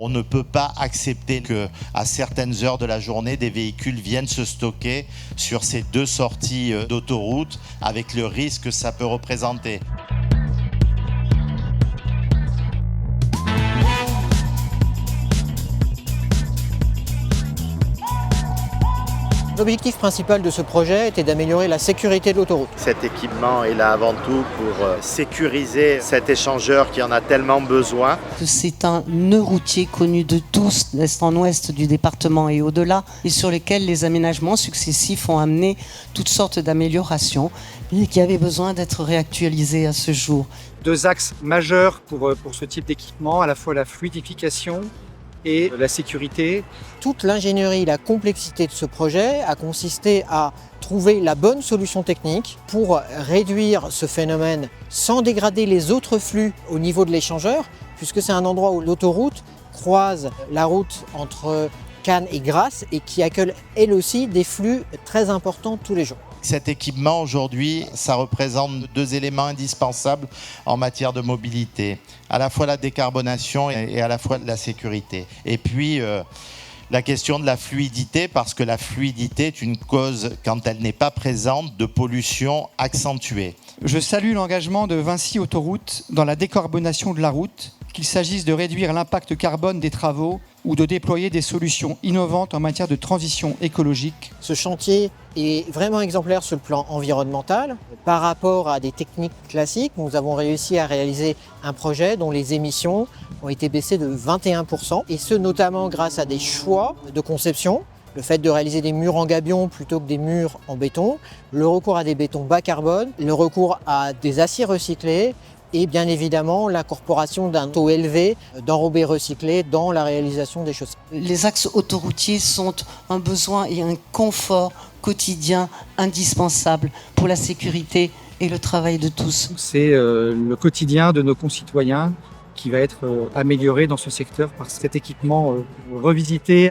On ne peut pas accepter qu'à certaines heures de la journée, des véhicules viennent se stocker sur ces deux sorties d'autoroute avec le risque que ça peut représenter. L'objectif principal de ce projet était d'améliorer la sécurité de l'autoroute. Cet équipement est là avant tout pour sécuriser cet échangeur qui en a tellement besoin. C'est un nœud routier connu de tous, d'est en ouest du département et au-delà, et sur lequel les aménagements successifs ont amené toutes sortes d'améliorations et qui avaient besoin d'être réactualisés à ce jour. Deux axes majeurs pour ce type d'équipement, à la fois la fluidification et la sécurité. Toute l'ingénierie, la complexité de ce projet a consisté à trouver la bonne solution technique pour réduire ce phénomène sans dégrader les autres flux au niveau de l'échangeur, puisque c'est un endroit où l'autoroute croise la route entre Cannes et Grasse et qui accueille elle aussi des flux très importants tous les jours. Cet équipement aujourd'hui, ça représente deux éléments indispensables en matière de mobilité, à la fois la décarbonation et à la fois la sécurité. Et puis la question de la fluidité, parce que la fluidité est une cause, quand elle n'est pas présente, de pollution accentuée. Je salue l'engagement de Vinci Autoroutes dans la décarbonation de la route, qu'il s'agisse de réduire l'impact carbone des travaux ou de déployer des solutions innovantes en matière de transition écologique. Ce chantier est vraiment exemplaire sur le plan environnemental. Par rapport à des techniques classiques, nous avons réussi à réaliser un projet dont les émissions ont été baissées de 21%, et ce notamment grâce à des choix de conception. Le fait de réaliser des murs en gabion plutôt que des murs en béton, le recours à des bétons bas carbone, le recours à des aciers recyclés, et bien évidemment l'incorporation d'un taux élevé d'enrobés recyclés dans la réalisation des chaussées. Les axes autoroutiers sont un besoin et un confort quotidien indispensable pour la sécurité et le travail de tous. C'est le quotidien de nos concitoyens qui va être amélioré dans ce secteur par cet équipement revisité.